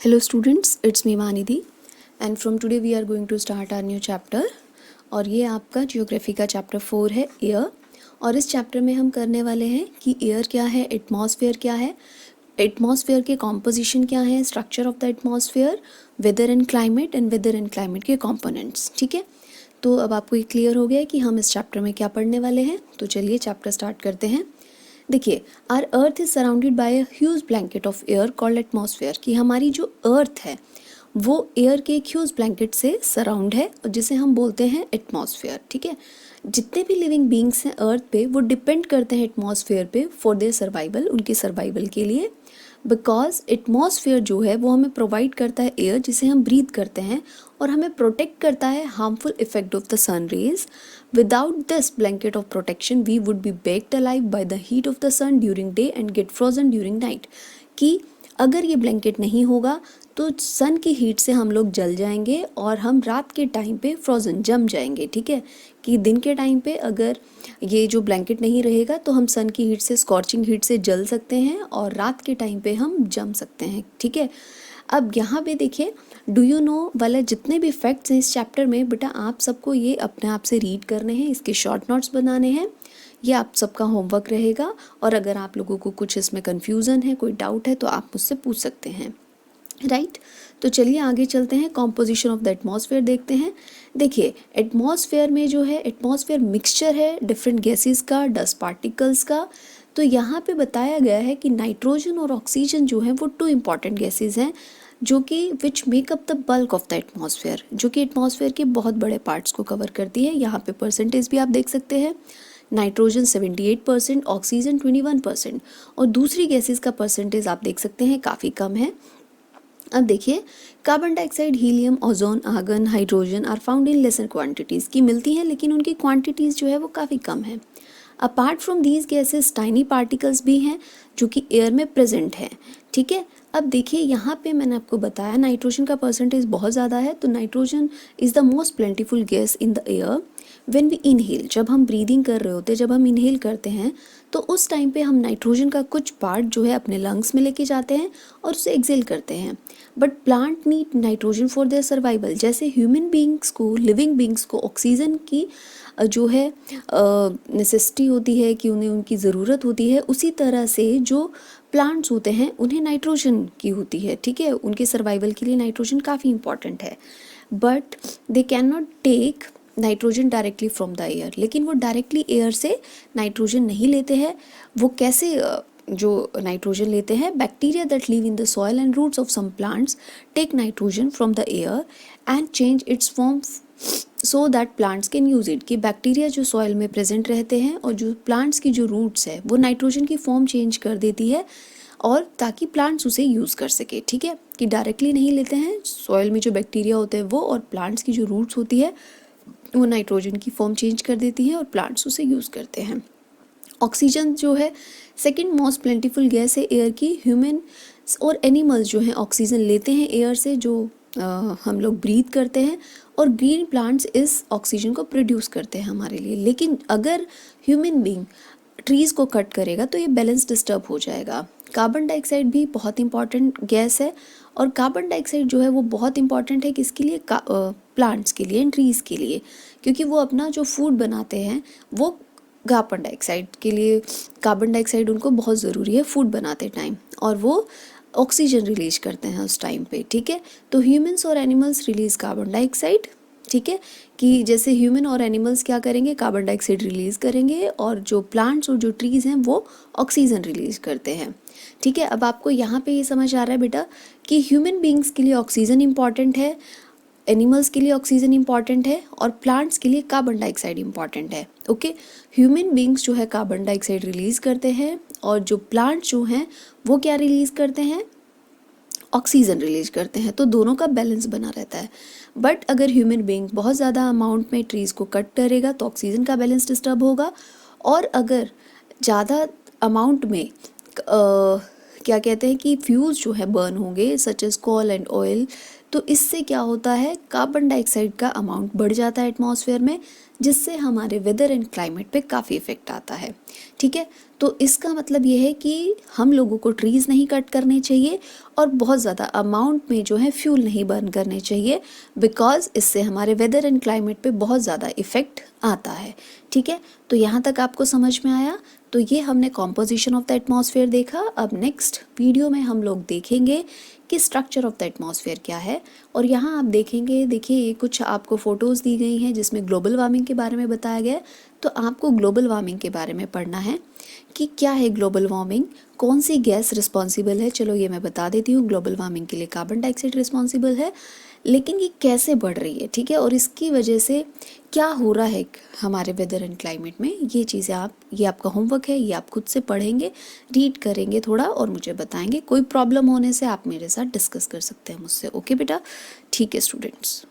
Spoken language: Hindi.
Hello students, it's me Manidhi and from today we are going to start our new chapter और ये आपका जियोग्राफी का चैप्टर 4 है एयर। और इस चैप्टर में हम करने वाले हैं कि एयर क्या है, एटमॉस्फेयर क्या है, एटमॉस्फेयर के कॉम्पोजिशन क्या है, structure of the atmosphere, weather and climate के कंपोनेंट्स। ठीक है, तो अब आपको ये क्लियर हो गया है कि हम इस चैप्टर में क्या पढ़ने वाले हैं। तो चलिए चैप्टर स्टार्ट करते हैं। देखिए, our earth is surrounded by a huge blanket of air called atmosphere, कि हमारी जो अर्थ है वो एयर के एक ह्यूज ब्लैंकेट से सराउंड है और जिसे हम बोलते हैं एटमॉस्फेयर। ठीक है, जितने भी लिविंग बींग्स हैं अर्थ पे वो डिपेंड करते हैं एटमॉस्फेयर पे फॉर देयर सर्वाइवल, उनके सर्वाइवल के लिए। बिकॉज एटमॉस्फेयर जो है वो हमें प्रोवाइड करता है एयर जिसे हम ब्रीथ करते हैं और हमें प्रोटेक्ट करता है harmful effect of the sun rays. Without this blanket of protection we would be baked alive by the heat of the sun during day and get frozen during night, कि अगर ये ब्लैंकेट नहीं होगा तो सन की हीट से हम लोग जल जाएंगे और हम रात के टाइम पे फ्रोजन जम जाएंगे। ठीक है, कि दिन के टाइम पे अगर ये जो ब्लैंकेट नहीं रहेगा तो हम सन की हीट से, स्कॉर्चिंग हीट से जल सकते हैं और रात के टाइम पे हम जम सकते हैं। ठीक है, अब यहाँ पे देखिए, डू यू नो वाले जितने भी फैक्ट्स हैं इस चैप्टर में, बेटा आप सबको ये अपने आप से रीड करने हैं, इसके शॉर्ट नोट्स बनाने हैं। ये आप सबका होमवर्क रहेगा और अगर आप लोगों को कुछ इसमें कन्फ्यूज़न है, कोई डाउट है तो आप मुझसे पूछ सकते हैं। राइट, तो चलिए आगे चलते हैं, कॉम्पोजिशन ऑफ द एटमॉस्फेयर देखते हैं। देखिए, एटमॉस्फेयर में जो है, एटमॉस्फेयर मिक्सचर है डिफरेंट गैसेस का, डस्ट पार्टिकल्स का। तो यहाँ पे बताया गया है कि नाइट्रोजन और ऑक्सीजन जो है वो टू इम्पॉर्टेंट गैसेस हैं जो कि which make up the bulk of the atmosphere, जो कि एटमॉस्फेयर के बहुत बड़े पार्ट्स को कवर करती है। यहाँ पे परसेंटेज भी आप देख सकते हैं, नाइट्रोजन 78%, ऑक्सीजन 21%, और दूसरी गैसेस का परसेंटेज आप देख सकते हैं काफ़ी कम है। अब देखिए, carbon dioxide, helium, ozone, argon, hydrogen are found in lesser quantities, की मिलती हैं लेकिन उनकी क्वांटिटीज़ जो है वो काफ़ी कम है। Apart from these gases tiny particles भी हैं जो कि एयर में प्रेजेंट हैं। ठीक है, अब देखिए यहाँ पे मैंने आपको बताया नाइट्रोजन का परसेंटेज बहुत ज़्यादा है, तो nitrogen is the most plentiful gas in the air. When we inhale, जब हम ब्रीदिंग कर रहे होते हैं, जब हम इनहेल करते हैं तो उस टाइम पे हम नाइट्रोजन का कुछ पार्ट जो है अपने लंग्स में लेके जाते हैं और उसे एक्सेल करते हैं। But plant need nitrogen for their survival. जैसे ह्यूमन बींग्स को, लिविंग बींग्स को ऑक्सीजन की जो है नेसेसिटी होती है, कि उन्हें उनकी ज़रूरत होती है, उसी तरह से जो प्लांट्स होते हैं उन्हें नाइट्रोजन की होती है। ठीक है, उनके सर्वाइवल के लिए नाइट्रोजन काफ़ी इंपॉर्टेंट है। But they can not take nitrogen directly from the air, लेकिन वो डायरेक्टली एयर से नाइट्रोजन नहीं लेते हैं। वो कैसे जो नाइट्रोजन लेते हैं, bacteria that live in the soil and roots of some plants take nitrogen from the air and change its form so that plants can use it, कि बैक्टीरिया जो सॉइल में प्रेजेंट रहते हैं और जो प्लांट्स की जो रूट्स है वो नाइट्रोजन की फॉर्म चेंज कर देती है और ताकि प्लांट्स उसे यूज़ कर सके। ठीक है, कि डायरेक्टली नहीं लेते हैं, सॉइल में जो बैक्टीरिया होते हैं वो और प्लांट्स की जो रूट्स होती है वो नाइट्रोजन की फॉर्म चेंज कर देती है और प्लांट्स उसे यूज़ करते हैं। ऑक्सीजन जो है सेकंड मोस्ट प्लेंटीफुल गैस है एयर की। ह्यूमन और एनिमल्स जो हैं ऑक्सीजन लेते हैं एयर से, जो हम लोग ब्रीथ करते हैं, और ग्रीन प्लांट्स इस ऑक्सीजन को प्रोड्यूस करते हैं हमारे लिए। लेकिन अगर ह्यूमन बीइंग ट्रीज़ को कट करेगा तो ये बैलेंस डिस्टर्ब हो जाएगा। कार्बन डाइऑक्साइड भी बहुत इंपॉर्टेंट गैस है और कार्बन डाइऑक्साइड जो है वो बहुत इंपॉर्टेंट है किसके लिए, प्लांट्स के लिए एंड ट्रीज़ के लिए, क्योंकि वो अपना जो फूड बनाते हैं वो कार्बन डाइऑक्साइड के लिए, कार्बन डाइऑक्साइड उनको बहुत ज़रूरी है फूड बनाते टाइम, और वो ऑक्सीजन रिलीज करते हैं उस टाइम पे। ठीक है, तो ह्यूमंस और एनिमल्स रिलीज कार्बन डाइऑक्साइड। ठीक है, कि जैसे ह्यूमन और एनिमल्स क्या करेंगे, कार्बन डाइऑक्साइड रिलीज़ करेंगे और जो प्लांट्स और जो ट्रीज़ हैं वो ऑक्सीजन रिलीज करते हैं। ठीक है, अब आपको यहाँ पे ये समझ आ रहा है बेटा कि ह्यूमन बींग्स के लिए ऑक्सीजन इंपॉर्टेंट है, एनिमल्स के लिए ऑक्सीजन इंपॉर्टेंट है और प्लांट्स के लिए कार्बन डाइऑक्साइड इंपॉर्टेंट है। ओके, ह्यूमन बींग्स जो है कार्बन डाइऑक्साइड रिलीज़ करते हैं और जो प्लांट्स जो हैं वो क्या रिलीज़ करते हैं, ऑक्सीजन रिलीज करते हैं, तो दोनों का बैलेंस बना रहता है। बट अगर ह्यूमन बीइंग बहुत ज़्यादा अमाउंट में ट्रीज़ को कट करेगा तो ऑक्सीजन का बैलेंस डिस्टर्ब होगा, और अगर ज़्यादा अमाउंट में क्या कहते हैं कि फ्यूल्स जो है बर्न होंगे such as coal and oil, तो इससे क्या होता है कार्बन डाइऑक्साइड का अमाउंट बढ़ जाता है एटमॉस्फेयर में, जिससे हमारे वेदर एंड क्लाइमेट पे काफ़ी इफ़ेक्ट आता है। ठीक है, तो इसका मतलब ये है कि हम लोगों को ट्रीज़ नहीं कट करने चाहिए और बहुत ज़्यादा अमाउंट में जो है फ्यूल नहीं बर्न करने चाहिए, बिकॉज इससे हमारे वेदर एंड क्लाइमेट पे बहुत ज़्यादा इफ़ेक्ट आता है। ठीक है, तो यहाँ तक आपको समझ में आया। तो ये हमने कॉम्पोजिशन ऑफ द एटमॉस्फेयर देखा। अब नेक्स्ट वीडियो में हम लोग देखेंगे कि स्ट्रक्चर ऑफ द एटमॉस्फेयर क्या है। और यहाँ आप देखेंगे, देखिए ये कुछ आपको फ़ोटोज़ दी गई हैं जिसमें ग्लोबल वार्मिंग के बारे में बताया गया है। तो आपको ग्लोबल वार्मिंग के बारे में पढ़ना है कि क्या है ग्लोबल वार्मिंग, कौन सी गैस रिस्पॉन्सिबल है। चलो ये मैं बता देती हूँ, ग्लोबल वार्मिंग के लिए कार्बन डाइऑक्साइड रिस्पॉन्सिबल है, लेकिन ये कैसे बढ़ रही है, ठीक है, और इसकी वजह से क्या हो रहा है हमारे वेदर एंड क्लाइमेट में, ये चीज़ें ये आपका होमवर्क है, ये आप खुद से पढ़ेंगे, रीड करेंगे थोड़ा और मुझे बताएंगे। कोई प्रॉब्लम होने से आप मेरे साथ डिस्कस कर सकते हैं मुझसे। ओके बेटा, ठीक है स्टूडेंट्स।